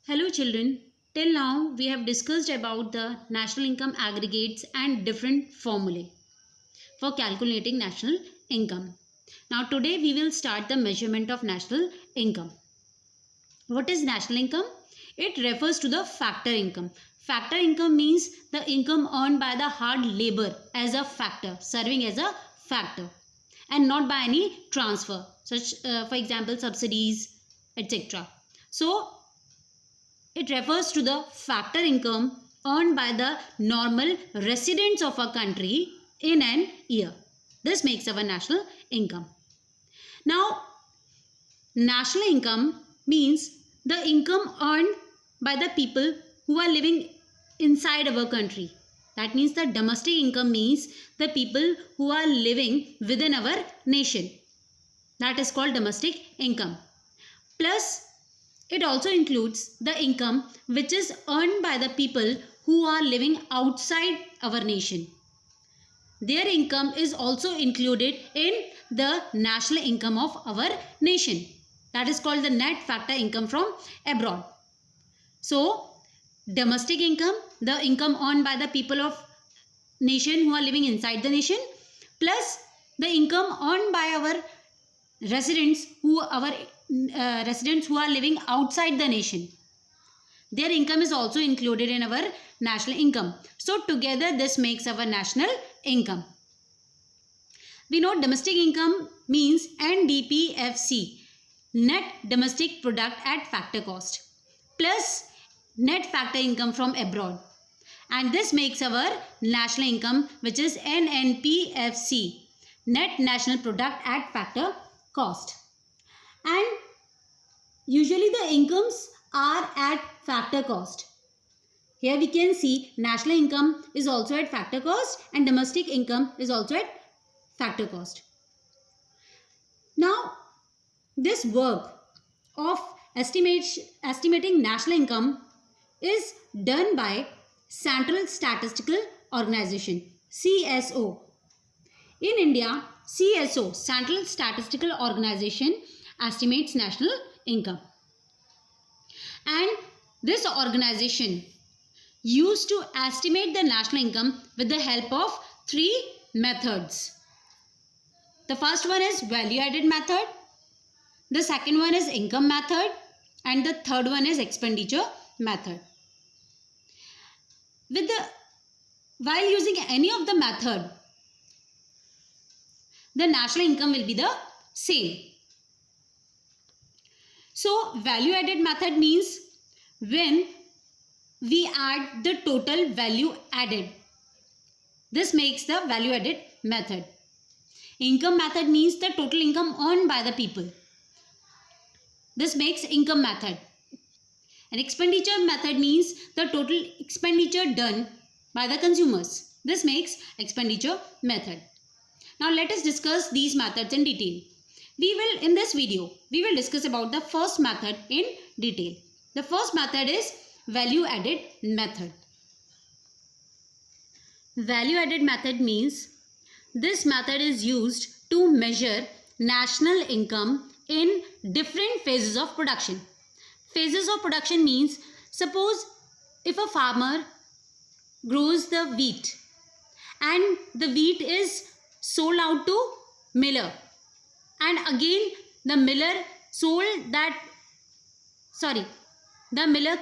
Hello children, till now we have discussed about the national income aggregates and different formulae for calculating national income. Now today we will start the measurement of national income. What is national income? It refers to the factor income. Factor income means the income earned by the hard labor as a factor, serving as a factor and not by any transfer, such for example subsidies, etc. So it refers to the factor income earned by the normal residents of a country in an year. This makes our national income. Now, national income means the income earned by the people who are living inside our country. That means the domestic income means the people who are living within our nation. That is called domestic income. Plus, it also includes the income which is earned by the people who are living outside our nation. Their income is also included in the national income of our nation. That is called the net factor income from abroad. So, domestic income, the income earned by the people of nation who are living inside the nation, plus the income earned by our residents who are living outside the nation. Their income is also included in our national income. So together this makes our national income. We know domestic income means NDPFC, net domestic product at factor cost, plus net factor income from abroad. And this makes our national income, which is NNPFC, net national product at factor cost. And usually the incomes are at factor cost. Here we can see national income is also at factor cost and domestic income is also at factor cost. Now, this work of estimating national income is done by Central Statistical Organization, CSO. In India, CSO, Central Statistical Organization, estimates national income. And this organization used to estimate the national income with the help of three methods. The first one is value added method, the second one is income method, and the third one is expenditure method. While using any of the method, the national income will be the same. So value added method means when we add the total value added. This makes the value added method. Income method means the total income earned by the people. This makes income method. And expenditure method means the total expenditure done by the consumers. This makes expenditure method. Now let us discuss these methods in detail. In this video, we will discuss about the first method in detail. The first method is value added method. Value added method means this method is used to measure national income in different phases of production. Phases of production means, suppose if a farmer grows the wheat and the wheat is sold out to miller, and again the miller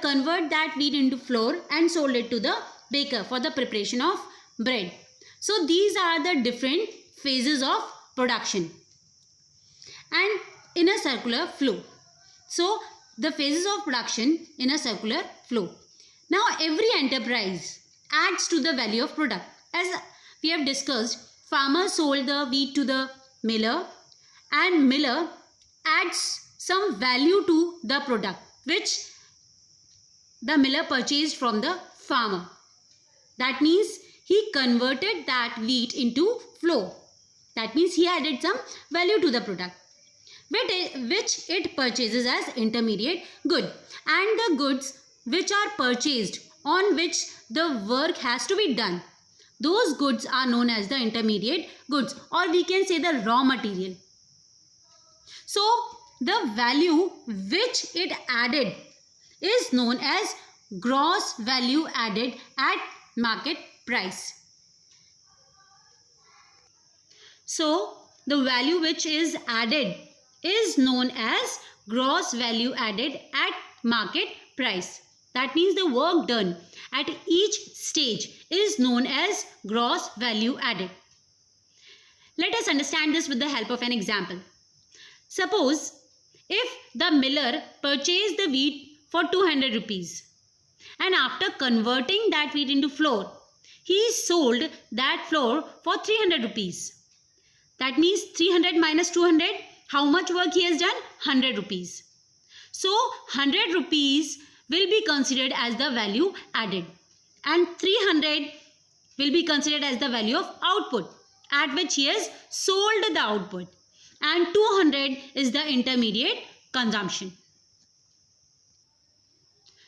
convert that wheat into flour and sold it to the baker for the preparation of bread. So these are the different phases of production and in a circular flow. So the phases of production in a circular flow. Now every enterprise adds to the value of product. As we have discussed, farmer sold the wheat to the miller and miller adds some value to the product which the miller purchased from the farmer. That means he converted that wheat into flour. That means he added some value to the product which it purchases as intermediate good. And the goods which are purchased on which the work has to be done, those goods are known as the intermediate goods, or we can say the raw material. So the value which it added is known as gross value added at market price. So the value which is added is known as gross value added at market price. That means the work done at each stage is known as gross value added. Let us understand this with the help of an example. Suppose if the miller purchased the wheat for 200 rupees and after converting that wheat into flour, he sold that flour for 300 rupees. That means 300 minus 200, how much work he has done? 100 rupees. So 100 rupees will be considered as the value added and 300 will be considered as the value of output at which he has sold the output, and 200 is the intermediate consumption.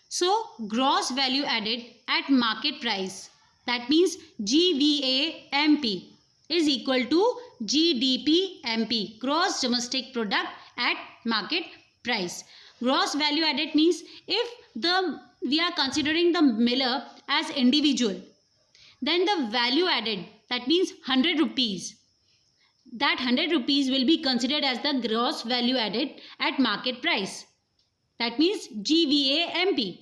So gross value added at market price, that means GVAMP, is equal to GDPMP, gross domestic product at market price. Gross value added means if we are considering the miller as individual, then the value added, that means 100 rupees, that 100 rupees will be considered as the gross value added at market price. That means GVAMP,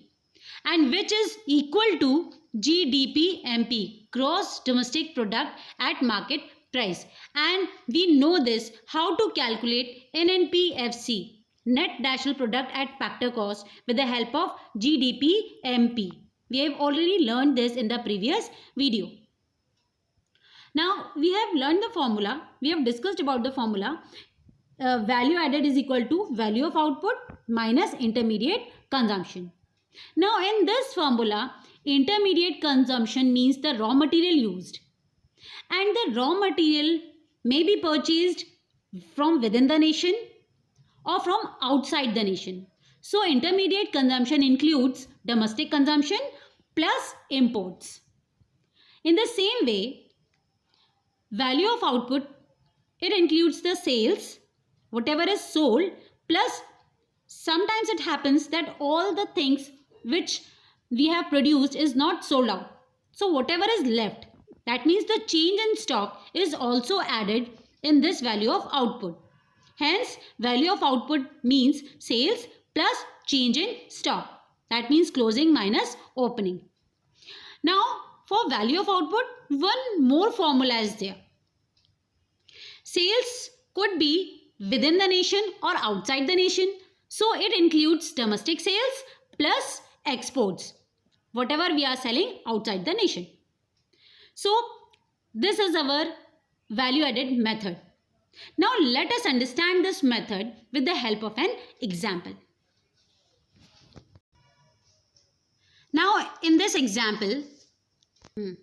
and which is equal to GDPMP, gross domestic product at market price. And we know this how to calculate NNPFC, net national product at factor cost, with the help of GDPMP. We have already learned this in the previous video. Now we have learned the formula, we have discussed about the formula. Value added is equal to value of output minus intermediate consumption. Now in this formula, intermediate consumption means the raw material used, and the raw material may be purchased from within the nation or from outside the nation. So intermediate consumption includes domestic consumption plus imports. In the same way, value of output, it includes the sales, whatever is sold, plus sometimes it happens that all the things which we have produced is not sold out. So whatever is left, that means the change in stock is also added in this value of output. Hence, value of output means sales plus change in stock. That means closing minus opening. Now, for value of output, one more formula is there. Sales could be within the nation or outside the nation. So, it includes domestic sales plus exports, whatever we are selling outside the nation. So, this is our value added method. Now, let us understand this method with the help of an example. Now, in this example, in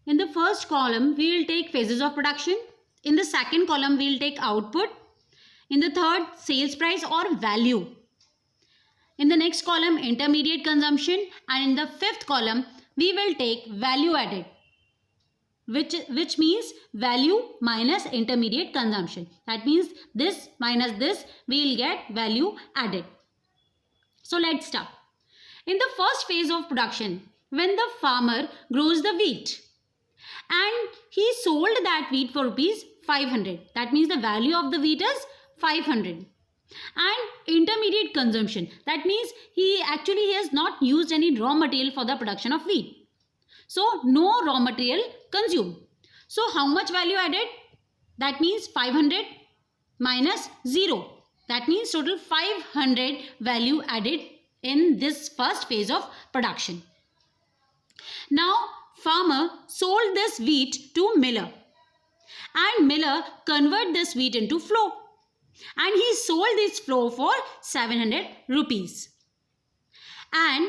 the first column, we will take phases of production. In the second column, we will take output. In the third, sales price or value. In the next column, intermediate consumption. And in the fifth column, we will take value added, which means value minus intermediate consumption. That means this minus this, we will get value added. So let's start. In the first phase of production, when the farmer grows the wheat and he sold that wheat for rupees 500, that means the value of the wheat is 500. And intermediate consumption, that means he has not used any raw material for the production of wheat. So no raw material consumed. So how much value added? That means 500 minus 0. That means total 500 value added in this first phase of production. Now farmer sold this wheat to miller, and miller convert this wheat into flour, and he sold this flour for 700 rupees. And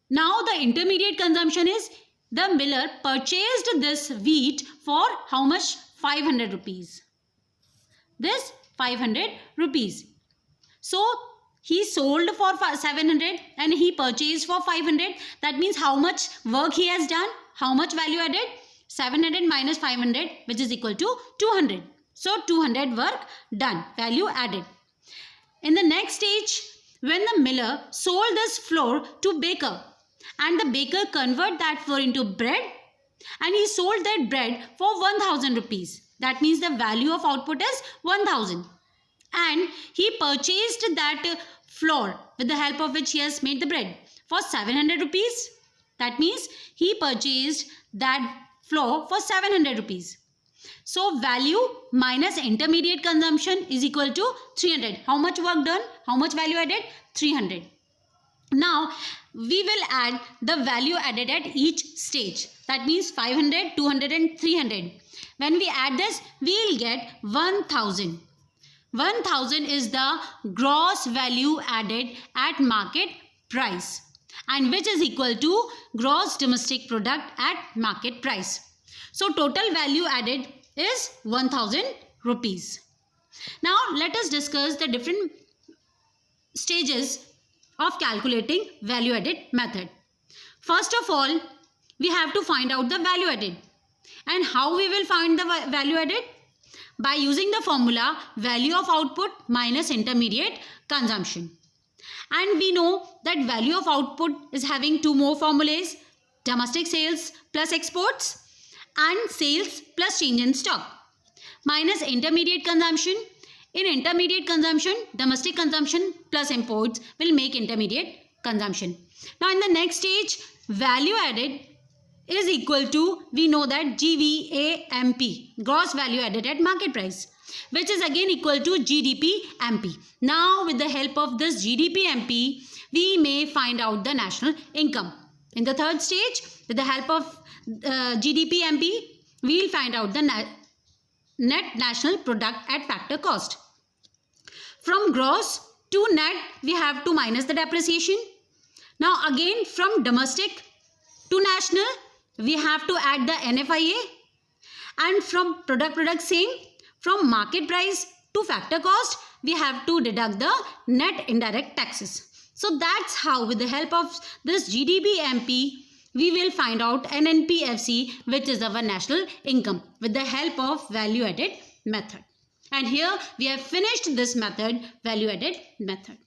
now the intermediate consumption is the miller purchased this wheat for how much? 500 rupees. This 500 rupees. So he sold for 700 and he purchased for 500. That means how much work he has done? How much value added? 700 minus 500, which is equal to 200. So 200 work done, value added. In the next stage, when the miller sold this flour to baker, and the baker convert that flour into bread, and he sold that bread for 1000 rupees. That means the value of output is 1000. And he purchased that flour with the help of which he has made the bread for 700 rupees. That means he purchased that flour for 700 rupees. So value minus intermediate consumption is equal to 300. How much work done? How much value added? 300. Now we will add the value added at each stage. That means 500, 200 and 300. When we add this, we will get 1000. 1000 is the gross value added at market price, and which is equal to gross domestic product at market price. So total value added is 1000 rupees. Now let us discuss the different stages of calculating value added method. First of all, we have to find out the value added. And how we will find the value added? By using the formula value of output minus intermediate consumption. And we know that value of output is having two more formulas: domestic sales plus exports and sales plus change in stock, minus intermediate consumption. In intermediate consumption, domestic consumption plus imports will make intermediate consumption. Now in the next stage, value added is equal to, we know that GVAMP, gross value added at market price, which is again equal to GDP-MP. Now with the help of this GDP-MP, we may find out the national income. In the third stage, with the help of GDP-MP, we will find out the net national product at factor cost. From gross to net, we have to minus the depreciation. Now again from domestic to national, we have to add the NFIA, and from product same, from market price to factor cost, we have to deduct the net indirect taxes. So that's how with the help of this GDP-MP, we will find out NNPFC, which is our national income, with the help of value added method. And here we have finished this method, value added method.